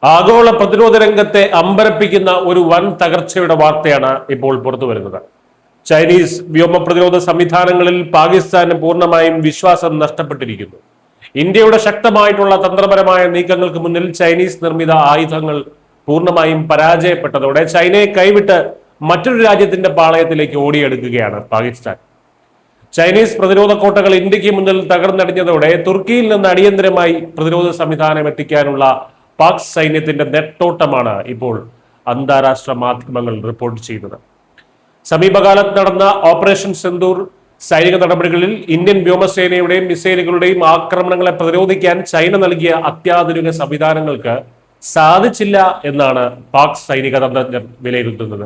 ആഗോള പ്രതിരോധ രംഗത്തെ അമ്പരപ്പിക്കുന്ന ഒരു വൻ തകർച്ചയുടെ വാർത്തയാണ് ഇപ്പോൾ പുറത്തു വരുന്നത്. ചൈനീസ് വ്യോമ പ്രതിരോധ സംവിധാനങ്ങളിൽ പാകിസ്ഥാന് പൂർണ്ണമായും വിശ്വാസം നഷ്ടപ്പെട്ടിരിക്കുന്നു. ഇന്ത്യയുടെ ശക്തമായിട്ടുള്ള തന്ത്രപരമായ നീക്കങ്ങൾക്ക് മുന്നിൽ ചൈനീസ് നിർമ്മിത ആയുധങ്ങൾ പൂർണ്ണമായും പരാജയപ്പെട്ടതോടെ ചൈനയെ കൈവിട്ട് മറ്റൊരു രാജ്യത്തിന്റെ പാളയത്തിലേക്ക് ഓടിയെടുക്കുകയാണ് പാകിസ്ഥാൻ. ചൈനീസ് പ്രതിരോധ കോട്ടകൾ ഇന്ത്യക്ക് മുന്നിൽ തകർന്നടിഞ്ഞതോടെ തുർക്കിയിൽ നിന്ന് അടിയന്തരമായി പ്രതിരോധ സംവിധാനം എത്തിക്കാനുള്ള പാക് സൈന്യത്തിന്റെ നെട്ടോട്ടമാണ് ഇപ്പോൾ അന്താരാഷ്ട്ര മാധ്യമങ്ങൾ റിപ്പോർട്ട് ചെയ്യുന്നത്. സമീപകാലത്ത് നടന്ന ഓപ്പറേഷൻ സിന്ദൂർ സൈനിക നടപടികളിൽ ഇന്ത്യൻ വ്യോമസേനയുടെയും മിസൈലുകളുടെയും ആക്രമണങ്ങളെ പ്രതിരോധിക്കാൻ ചൈന നൽകിയ അത്യാധുനിക സംവിധാനങ്ങൾക്ക് സാധിച്ചില്ല എന്നാണ് പാക് സൈനിക തന്ത്രജ്ഞർ വിലയിരുത്തുന്നത്.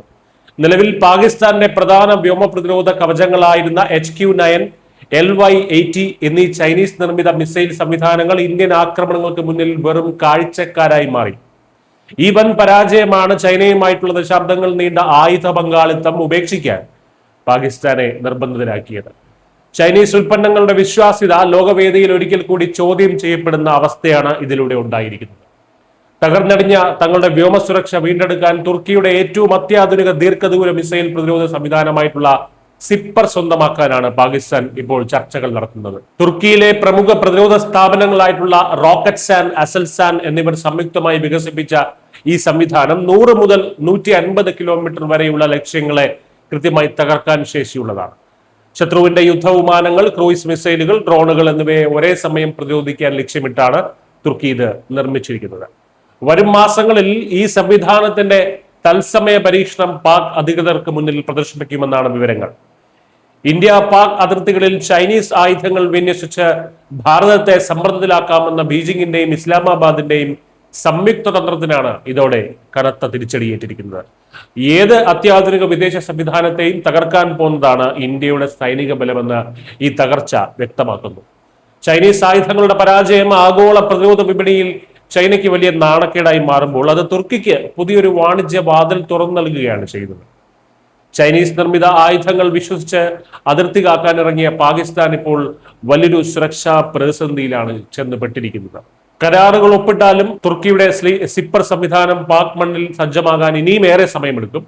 നിലവിൽ പാകിസ്ഥാന്റെ പ്രധാന വ്യോമ പ്രതിരോധ കവചങ്ങളായിരുന്ന HQ-9, LY-80 എന്നീ ചൈനീസ് നിർമ്മിത മിസൈൽ സംവിധാനങ്ങൾ ഇന്ത്യൻ ആക്രമണങ്ങൾക്ക് മുന്നിൽ വെറും കാഴ്ചക്കാരായി മാറി. ഈ വൻ പരാജയമാണ് ചൈനയുമായിട്ടുള്ള ദശാബ്ദങ്ങൾ നീണ്ട ആയുധ പങ്കാളിത്തം ഉപേക്ഷിക്കാൻ പാകിസ്ഥാനെ നിർബന്ധിതരാക്കിയത്. ചൈനീസ് ഉൽപ്പന്നങ്ങളുടെ വിശ്വാസ്യത ലോകവേദിയിൽ ഒരിക്കൽ കൂടി ചോദ്യം ചെയ്യപ്പെടുന്ന അവസ്ഥയാണ് ഇതിലൂടെ ഉണ്ടായിരിക്കുന്നത്. തകർന്നടിഞ്ഞ തങ്ങളുടെ വ്യോമ സുരക്ഷ വീണ്ടെടുക്കാൻ തുർക്കിയുടെ ഏറ്റവും അത്യാധുനിക ദീർഘദൂര മിസൈൽ പ്രതിരോധ സംവിധാനമായിട്ടുള്ള സിപ്പർ സ്വന്തമാക്കാനാണ് പാകിസ്ഥാൻ ഇപ്പോൾ ചർച്ചകൾ നടത്തുന്നത്. തുർക്കിയിലെ പ്രമുഖ പ്രതിരോധ സ്ഥാപനങ്ങളായിട്ടുള്ള റോക്കറ്റ്സാൻ, അസൽസാൻ എന്നിവർ സംയുക്തമായി വികസിപ്പിച്ച ഈ സംവിധാനം 100 മുതൽ 150 കിലോമീറ്റർ വരെയുള്ള ലക്ഷ്യങ്ങളെ കൃത്യമായി തകർക്കാൻ ശേഷിയുള്ളതാണ്. ശത്രുവിന്റെ യുദ്ധവിമാനങ്ങൾ, ക്രൂയിസ് മിസൈലുകൾ, ഡ്രോണുകൾ എന്നിവയെ ഒരേ സമയം പ്രതിരോധിക്കാൻ ലക്ഷ്യമിട്ടാണ് തുർക്കി ഇത് നിർമ്മിച്ചിരിക്കുന്നത്. വരും മാസങ്ങളിൽ ഈ സംവിധാനത്തിന്റെ തത്സമയ പരീക്ഷണം പാക് അധികൃതർക്ക് മുന്നിൽ പ്രദർശിപ്പിക്കുമെന്നാണ് വിവരങ്ങൾ. ഇന്ത്യ പാക് അതിർത്തികളിൽ ചൈനീസ് ആയുധങ്ങൾ വിന്യസിച്ച് ഭാരതത്തെ സമ്മർദ്ദത്തിലാക്കാമെന്ന ബീജിംഗിന്റെയും ഇസ്ലാമാബാദിന്റെയും സംയുക്ത തന്ത്രത്തിനാണ് ഇതോടെ കനത്ത തിരിച്ചടിയേറ്റിരിക്കുന്നത്. ഏത് അത്യാധുനിക വിദേശ സംവിധാനത്തെയും തകർക്കാൻ പോകുന്നതാണ് ഇന്ത്യയുടെ സൈനിക ബലമെന്ന് ഈ തകർച്ച വ്യക്തമാക്കുന്നു. ചൈനീസ് ആയുധങ്ങളുടെ പരാജയം ആഗോള പ്രതിരോധ വിപണിയിൽ ചൈനയ്ക്ക് വലിയ നാണക്കേടായി മാറുമ്പോൾ അത് തുർക്കിക്ക് പുതിയൊരു വാണിജ്യ വാതിൽ തുറന്നു നൽകുകയാണ് ചെയ്യുന്നത്. ചൈനീസ് നിർമ്മിത ആയുധങ്ങൾ വിശ്വസിച്ച് അതിർത്തി കാക്കാൻ ഇറങ്ങിയ പാകിസ്ഥാൻ ഇപ്പോൾ വലിയൊരു സുരക്ഷാ പ്രതിസന്ധിയിലാണ് ചെന്നുപെട്ടിരിക്കുന്നത്. കരാറുകൾ ഒപ്പിട്ടാലും തുർക്കിയുടെ സിപ്പർ സംവിധാനം പാക് മണ്ണിൽ സജ്ജമാകാൻ ഇനിയും ഏറെ സമയമെടുക്കും.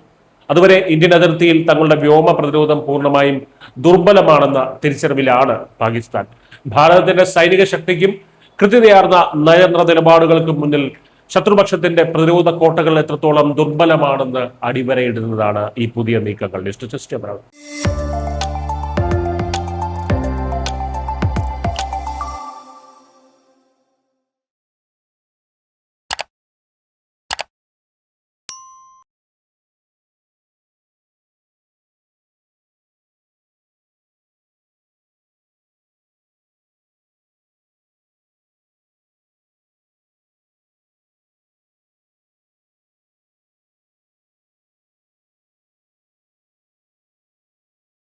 അതുവരെ ഇന്ത്യൻ അതിർത്തിയിൽ തങ്ങളുടെ വ്യോമ പ്രതിരോധം പൂർണ്ണമായും ദുർബലമാണെന്ന തിരിച്ചറിവിലാണ് പാകിസ്ഥാൻ. ഭാരതത്തിന്റെ സൈനിക ശക്തിക്കും കൃത്യതയാർന്ന നയതന്ത്ര നിലപാടുകൾക്കും മുന്നിൽ ശത്രുപക്ഷത്തിന്റെ പ്രതിരോധ കോട്ടകൾ എത്രത്തോളം ദുർബലമാണെന്ന് അടിവരയിടുന്നതാണ് ഈ പുതിയ നീക്കങ്ങൾ.